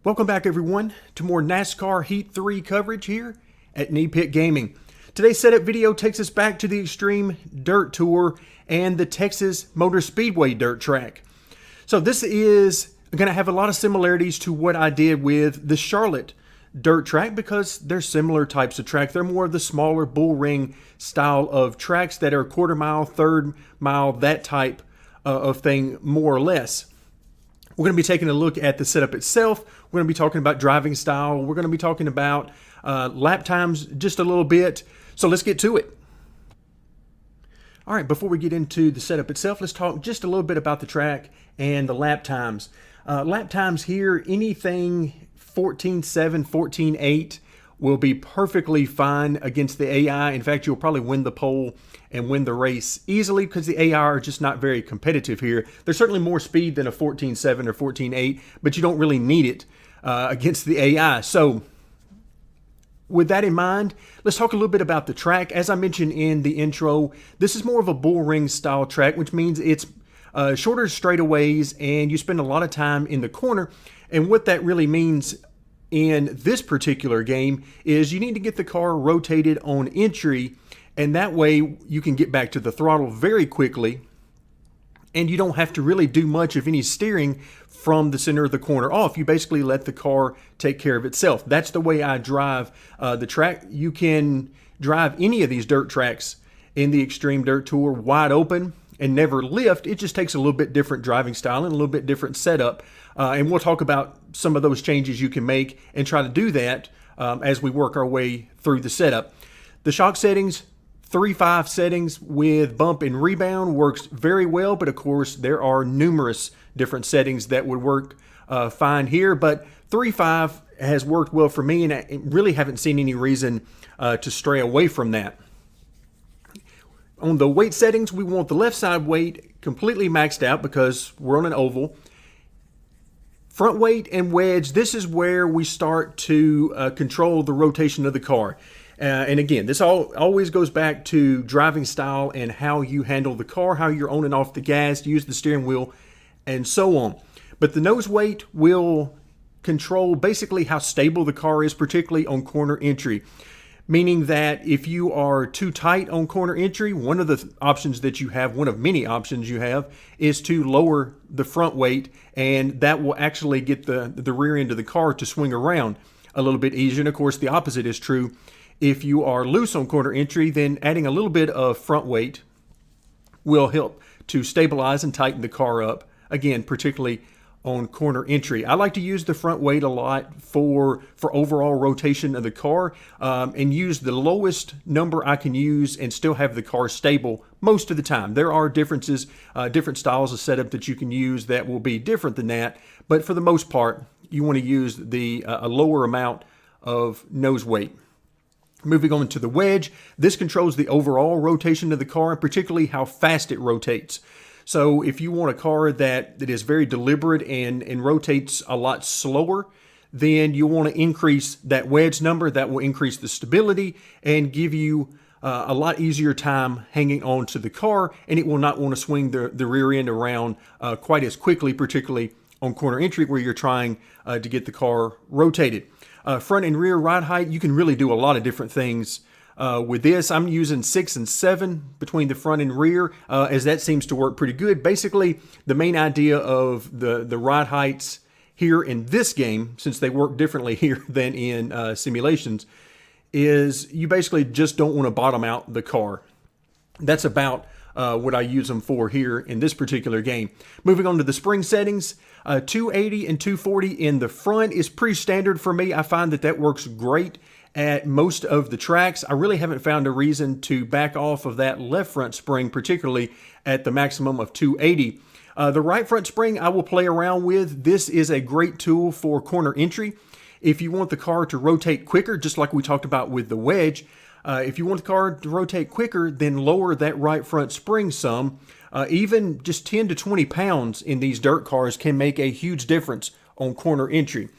Welcome back everyone to more NASCAR Heat 3 coverage here at Knee Pit Gaming. Today's setup video takes us back to the Xtreme Dirt Tour and the Texas Motor Speedway dirt track. So this is going to have a lot of similarities to what I did with the Charlotte dirt track because they're similar types of track. They're more of the smaller bull ring style of tracks that are quarter mile, third mile, that type of thing more or less. We're going to be taking a look at the setup itself. We're going to be talking about driving style. We're going to be talking about lap times just a little bit. So let's get to it. All right, before we get into the setup itself, let's talk just a little bit about the track and the lap times. Lap times here, anything 14.7, 14.8 will be perfectly fine against the AI. In fact, you'll probably win the pole and win the race easily because the AI are just not very competitive here. There's certainly more speed than a 14.7 or 14.8, but you don't really need it against the AI. So with that in mind, let's talk a little bit about the track. As I mentioned in the intro, this is more of a bull ring style track, which means it's shorter straightaways and you spend a lot of time in the corner. And what that really means in this particular game is you need to get the car rotated on entry, and that way you can get back to the throttle very quickly and you don't have to really do much of any steering from the center of the corner off. You basically let the car take care of itself. That's the way I drive the track. You can drive any of these dirt tracks in the Xtreme Dirt Tour wide open and never lift. It just takes a little bit different driving style and a little bit different setup. And we'll talk about some of those changes you can make and try to do that as we work our way through the setup. The shock settings, 3.5 settings with bump and rebound works very well, but of course there are numerous different settings that would work fine here, but 3.5 has worked well for me and I really haven't seen any reason to stray away from that. On the weight settings, we want the left side weight completely maxed out because we're on an oval. Front weight and wedge, this is where we start to control the rotation of the car. And again, this always goes back to driving style and how you handle the car, how you're on and off the gas, use the steering wheel, and so on. But the nose weight will control basically how stable the car is, particularly on corner entry. Meaning that if you are too tight on corner entry, one of the options that you have, one of many options you have, is to lower the front weight, and that will actually get the rear end of the car to swing around a little bit easier. And of course, the opposite is true. If you are loose on corner entry, then adding a little bit of front weight will help to stabilize and tighten the car up, again, particularly on corner entry. I like to use the front weight a lot for overall rotation of the car and use the lowest number I can use and still have the car stable most of the time. There are differences, different styles of setup that you can use that will be different than that, but for the most part, you want to use a lower amount of nose weight. Moving on to the wedge, this controls the overall rotation of the car and particularly how fast it rotates. So if you want a car that is very deliberate and rotates a lot slower, then you want to increase that wedge number. That will increase the stability and give you a lot easier time hanging on to the car, and it will not want to swing the rear end around quite as quickly, particularly on corner entry where you're trying to get the car rotated. Front and rear ride height, you can really do a lot of different things with this. I'm using 6 and 7 between the front and rear as that seems to work pretty good. Basically, the main idea of the ride heights here in this game, since they work differently here than in simulations, is you basically just don't want to bottom out the car. That's about what I use them for here in this particular game. Moving on to the spring settings, 280 and 240 in the front is pretty standard for me. I find that works great at most of the tracks. I really haven't found a reason to back off of that left front spring, particularly at the maximum of 280. The right front spring I will play around with. This is a great tool for corner entry. If you want the car to rotate quicker, just like we talked about with the wedge, if you want the car to rotate quicker, then lower that right front spring some. Even just 10 to 20 pounds in these dirt cars can make a huge difference on corner entry.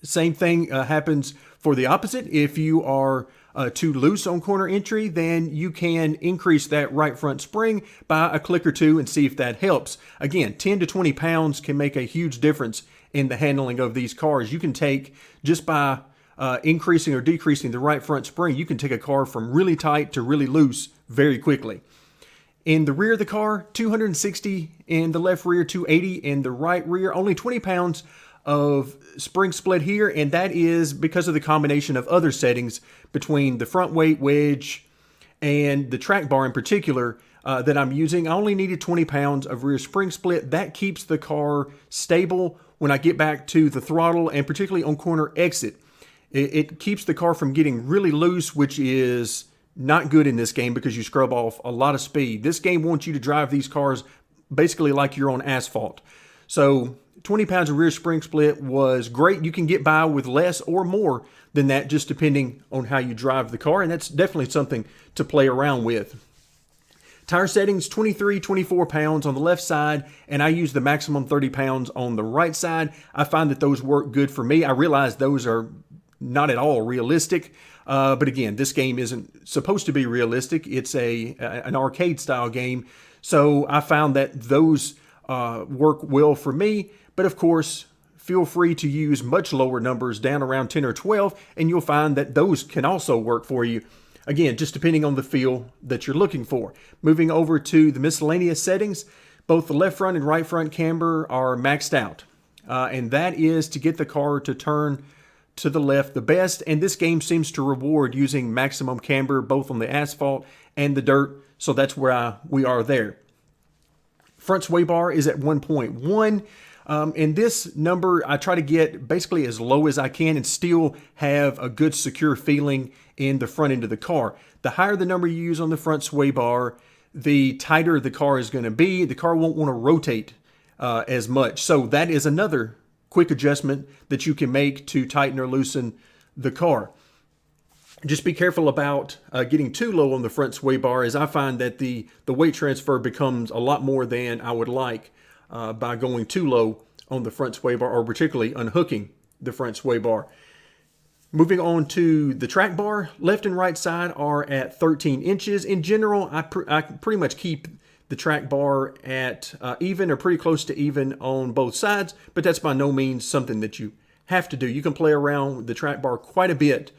Same thing happens for the opposite. If you are too loose on corner entry, then you can increase that right front spring by a click or two and see if that helps. Again, 10 to 20 pounds can make a huge difference in the handling of these cars. You can take, just by increasing or decreasing the right front spring, you can take a car from really tight to really loose very quickly. In the rear of the car, 260 in the left rear, 280 in the right rear, only 20 pounds of spring split here, and that is because of the combination of other settings between the front weight, wedge, and the track bar in particular that I'm using. I only needed 20 pounds of rear spring split. That keeps the car stable when I get back to the throttle, and particularly on corner exit. It keeps the car from getting really loose, which is not good in this game because you scrub off a lot of speed. This game wants you to drive these cars basically like you're on asphalt. So 20 pounds of rear spring split was great. You can get by with less or more than that, just depending on how you drive the car, and that's definitely something to play around with. Tire settings, 23, 24 pounds on the left side, and I use the maximum 30 pounds on the right side. I find that those work good for me. I realize those are not at all realistic, but again, this game isn't supposed to be realistic. It's an arcade style game, so I found that those work well for me. But of course, feel free to use much lower numbers, down around 10 or 12, and you'll find that those can also work for you. Again, just depending on the feel that you're looking for. Moving over to the miscellaneous settings, both the left front and right front camber are maxed out, and that is to get the car to turn to the left the best, and this game seems to reward using maximum camber both on the asphalt and the dirt, so that's where we are there. Front sway bar is at 1.1, and this number I try to get basically as low as I can and still have a good secure feeling in the front end of the car. The higher the number you use on the front sway bar, the tighter the car is going to be. The car won't want to rotate as much, so that is another quick adjustment that you can make to tighten or loosen the car. Just be careful about getting too low on the front sway bar, as I find that the weight transfer becomes a lot more than I would like by going too low on the front sway bar, or particularly unhooking the front sway bar. Moving on to the track bar, left and right side are at 13 inches. In general, I pretty much keep the track bar at even or pretty close to even on both sides, but that's by no means something that you have to do. You can play around with the track bar quite a bit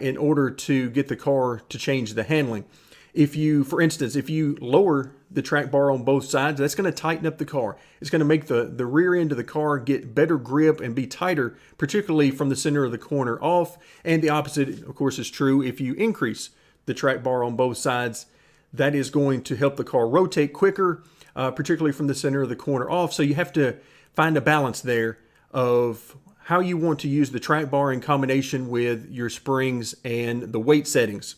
in order to get the car to change the handling. If you, for instance, if you lower the track bar on both sides, that's going to tighten up the car. It's going to make the rear end of the car get better grip and be tighter, particularly from the center of the corner off. And the opposite, of course, is true. If you increase the track bar on both sides, that is going to help the car rotate quicker, particularly from the center of the corner off. So you have to find a balance there of how you want to use the track bar in combination with your springs and the weight settings.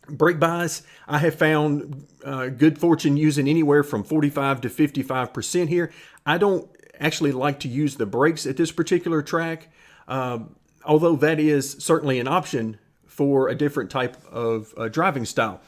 Brake bias, I have found good fortune using anywhere from 45 to 55% here. I don't actually like to use the brakes at this particular track, although that is certainly an option for a different type of driving style.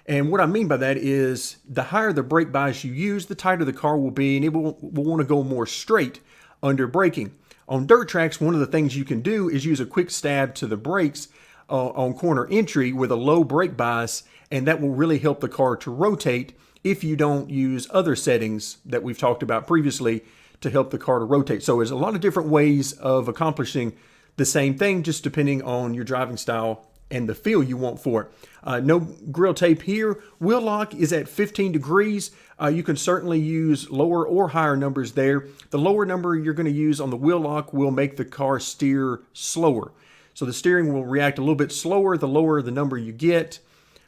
And what I mean by that is the higher the brake bias you use, the tighter the car will be, and it will want to go more straight under braking. On dirt tracks, one of the things you can do is use a quick stab to the brakes on corner entry with a low brake bias, and that will really help the car to rotate if you don't use other settings that we've talked about previously to help the car to rotate. So there's a lot of different ways of accomplishing the same thing, just depending on your driving style and the feel you want for it. No grill tape here. Wheel lock is at 15 degrees. You can certainly use lower or higher numbers there. The lower number you're going to use on the wheel lock will make the car steer slower. So the steering will react a little bit slower the lower the number you get.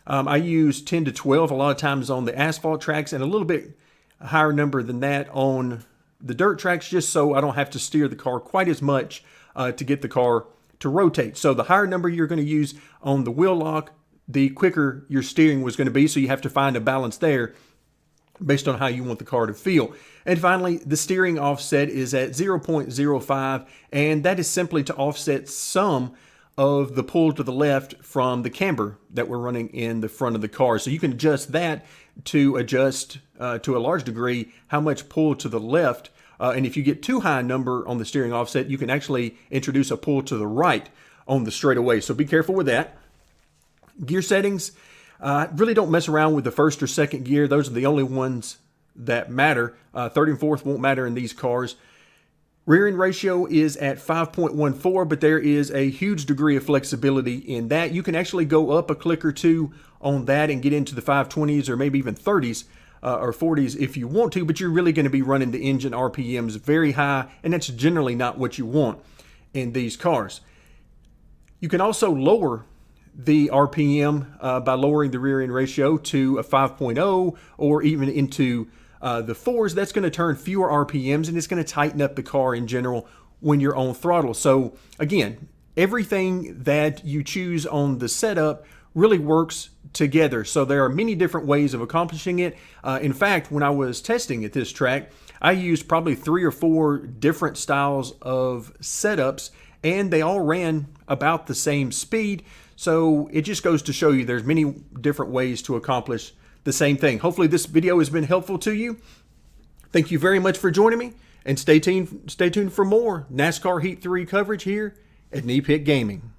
I use 10 to 12 a lot of times on the asphalt tracks, and a little bit higher number than that on the dirt tracks, just so I don't have to steer the car quite as much to get the car to rotate. So the higher number you're going to use on the wheel lock, the quicker your steering was going to be. So you have to find a balance there based on how you want the car to feel. And finally, the steering offset is at 0.05, and that is simply to offset some of the pull to the left from the camber that we're running in the front of the car. So you can adjust that to adjust to a large degree how much pull to the left. And if you get too high a number on the steering offset, you can actually introduce a pull to the right on the straightaway. So be careful with that. Gear settings, really don't mess around with the first or second gear. Those are the only ones that matter. Third and fourth won't matter in these cars. Rear end ratio is at 5.14, but there is a huge degree of flexibility in that. You can actually go up a click or two on that and get into the 520s or maybe even 30s or 40s if you want to, but you're really going to be running the engine RPMs very high, and that's generally not what you want in these cars. You can also lower the RPM by lowering the rear end ratio to a 5.0 or even into the 4s. That's going to turn fewer RPMs, and it's going to tighten up the car in general when you're on throttle. So again, everything that you choose on the setup really works together. So there are many different ways of accomplishing it. In fact, when I was testing at this track, I used probably 3 or 4 different styles of setups, and they all ran about the same speed. So it just goes to show you there's many different ways to accomplish the same thing. Hopefully this video has been helpful to you. Thank you very much for joining me, and stay tuned for more NASCAR Heat 3 coverage here at Knee Pit Gaming.